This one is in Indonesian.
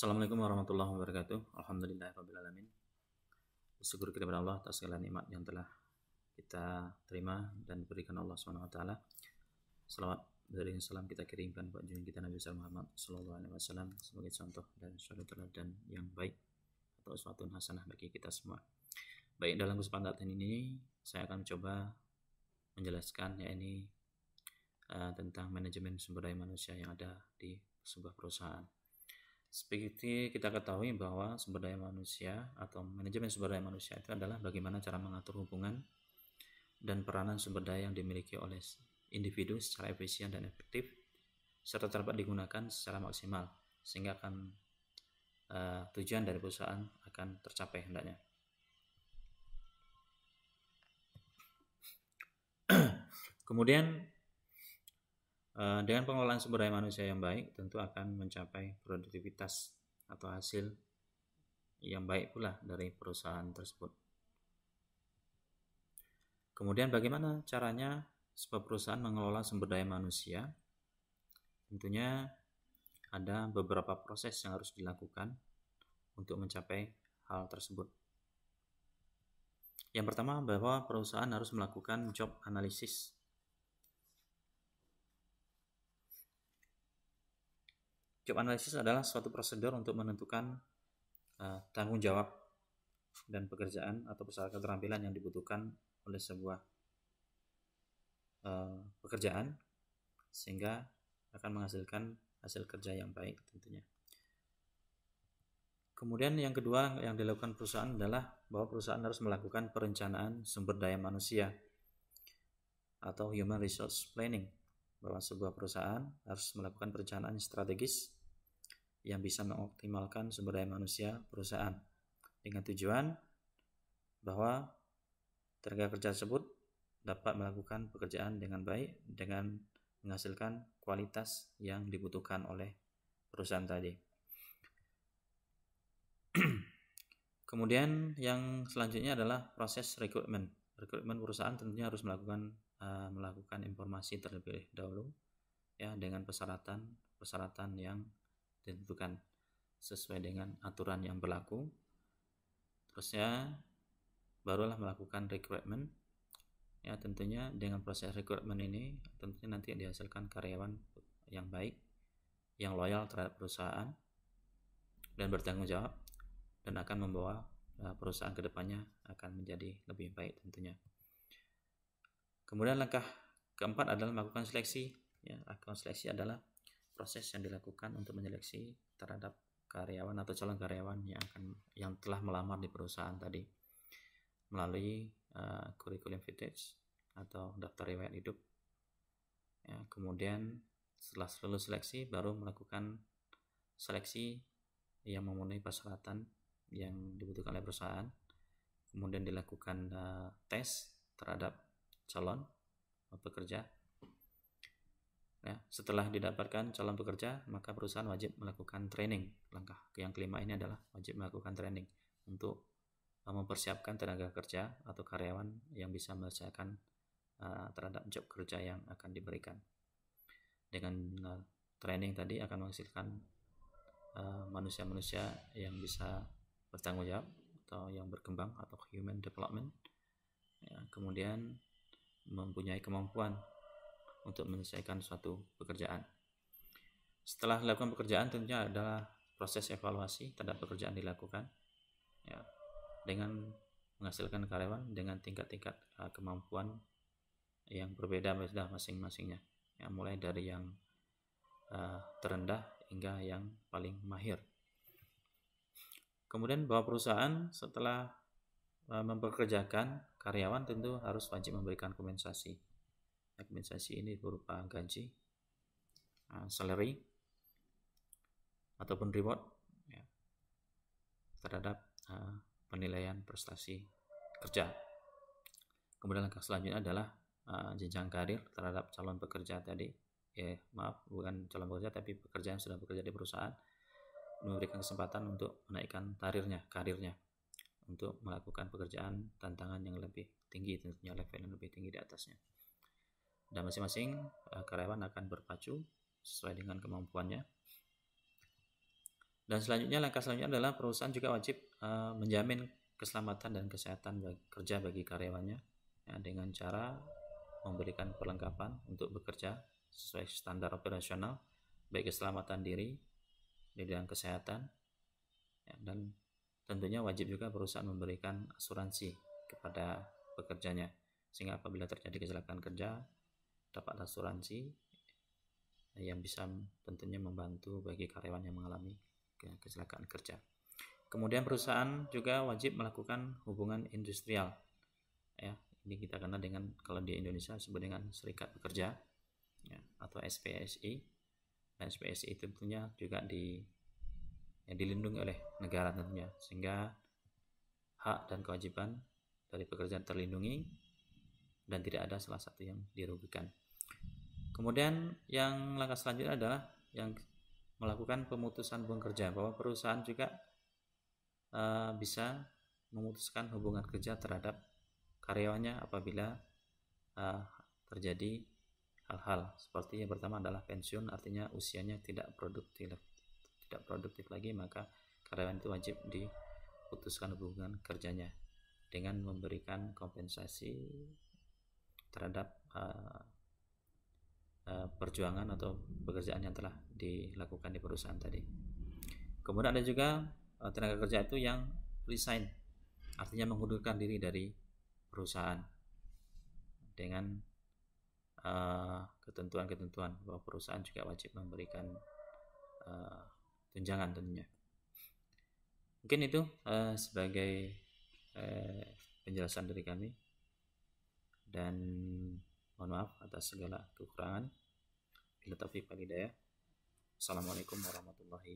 Assalamualaikum warahmatullahi wabarakatuh. Alhamdulillahirabbil alamin. Bersyukur kepada Allah atas segala nikmat yang telah kita terima dan berikan Allah Subhanahu wa taala. Salawat dari salam kita kirimkan kepada junjungan kita Nabi Muhammad sallallahu alaihi wasallam sebagai contoh dan suri teladan yang baik atau uswatun hasanah bagi kita semua. Baik, dalam kesempatan ini saya akan coba menjelaskan tentang manajemen sumber daya manusia yang ada di sebuah perusahaan. Seperti kita ketahui bahwa sumber daya manusia atau manajemen sumber daya manusia itu adalah bagaimana cara mengatur hubungan dan peranan sumber daya yang dimiliki oleh individu secara efisien dan efektif serta dapat digunakan secara maksimal sehingga tujuan dari perusahaan akan tercapai hendaknya. Kemudian dengan pengelolaan sumber daya manusia yang baik tentu akan mencapai produktivitas atau hasil yang baik pula dari perusahaan tersebut. Kemudian bagaimana caranya sebuah perusahaan mengelola sumber daya manusia? Tentunya ada beberapa proses yang harus dilakukan untuk mencapai hal tersebut. Yang pertama, bahwa perusahaan harus melakukan job analysis. Job analysis adalah suatu prosedur untuk menentukan tanggung jawab dan pekerjaan atau beserta keterampilan yang dibutuhkan oleh sebuah pekerjaan sehingga akan menghasilkan hasil kerja yang baik tentunya. Kemudian yang kedua yang dilakukan perusahaan adalah bahwa perusahaan harus melakukan perencanaan sumber daya manusia atau human resource planning, bahwa sebuah perusahaan harus melakukan perencanaan strategis yang bisa mengoptimalkan sumber daya manusia perusahaan dengan tujuan bahwa tenaga kerja tersebut dapat melakukan pekerjaan dengan baik dengan menghasilkan kualitas yang dibutuhkan oleh perusahaan tadi. Kemudian yang selanjutnya adalah proses rekrutmen. Rekrutmen perusahaan tentunya harus melakukan informasi terlebih dahulu ya dengan persyaratan yang ditentukan sesuai dengan aturan yang berlaku. Terusnya barulah melakukan rekrutmen. Ya, tentunya dengan proses rekrutmen ini tentunya nanti dihasilkan karyawan yang baik, yang loyal terhadap perusahaan dan bertanggung jawab dan akan membawa perusahaan kedepannya akan menjadi lebih baik tentunya. Kemudian langkah keempat adalah melakukan seleksi. Ya, seleksi adalah proses yang dilakukan untuk menyeleksi terhadap karyawan atau calon karyawan yang telah melamar di perusahaan tadi melalui curriculum vitae atau daftar riwayat hidup. Ya, kemudian setelah lulus seleksi baru melakukan seleksi yang memenuhi persyaratan yang dibutuhkan oleh perusahaan. Kemudian dilakukan tes terhadap calon pekerja. Ya, setelah didapatkan calon pekerja, maka perusahaan wajib melakukan training. Langkah yang kelima ini adalah wajib melakukan training untuk mempersiapkan tenaga kerja atau karyawan yang bisa mengerjakan terhadap job kerja yang akan diberikan. Dengan training tadi akan menghasilkan manusia-manusia yang bisa bertanggung jawab atau yang berkembang atau human development. Ya, kemudian mempunyai kemampuan untuk menyelesaikan suatu pekerjaan. Setelah dilakukan pekerjaan tentunya adalah proses evaluasi terhadap pekerjaan dilakukan ya, dengan menghasilkan karyawan dengan tingkat-tingkat kemampuan yang berbeda-beda masing-masingnya ya, mulai dari yang terendah hingga yang paling mahir. Kemudian bahwa perusahaan setelah mempekerjakan karyawan tentu harus wajib memberikan kompensasi. Kompensasi ini berupa gaji, salary ataupun reward ya, terhadap penilaian prestasi kerja. Kemudian langkah selanjutnya adalah jenjang karir terhadap calon pekerja tadi. Bukan calon pekerja tapi pekerja yang sudah bekerja di perusahaan, memberikan kesempatan untuk menaikkan karirnya untuk melakukan pekerjaan tantangan yang lebih tinggi, tentunya level yang lebih tinggi di atasnya. Dan masing-masing karyawan akan berpacu sesuai dengan kemampuannya Dan selanjutnya, langkah selanjutnya adalah perusahaan juga wajib menjamin keselamatan dan kesehatan kerja bagi karyawannya, ya, dengan cara memberikan perlengkapan untuk bekerja sesuai standar operasional, baik keselamatan diri, di bidang kesehatan, ya, dan tentunya wajib juga perusahaan memberikan asuransi kepada pekerjanya, sehingga apabila terjadi kecelakaan kerja dapat asuransi yang bisa tentunya membantu bagi karyawan yang mengalami kecelakaan kerja. Kemudian perusahaan juga wajib melakukan hubungan industrial, ya, ini kita kenal dengan, kalau di Indonesia disebut dengan serikat pekerja, ya, atau SPSI. Dan SPSI itu tentunya juga dilindungi oleh negara tentunya, sehingga hak dan kewajiban dari pekerja terlindungi dan tidak ada salah satu yang dirugikan. Kemudian yang langkah selanjutnya adalah yang melakukan pemutusan hubungan kerja, bahwa perusahaan juga bisa memutuskan hubungan kerja terhadap karyawannya apabila terjadi hal-hal seperti yang pertama adalah pensiun, artinya usianya tidak produktif lagi, maka karyawan itu wajib diputuskan hubungan kerjanya dengan memberikan kompensasi terhadap perjuangan atau pekerjaan yang telah dilakukan di perusahaan tadi. Kemudian ada juga tenaga kerja itu yang resign, artinya mengundurkan diri dari perusahaan dengan ketentuan-ketentuan bahwa perusahaan juga wajib memberikan tunjangan tentunya. Mungkin itu sebagai penjelasan dari kami, dan mohon maaf atas segala kekurangan. Bila taufiq wal hidayah. Assalamualaikum warahmatullahi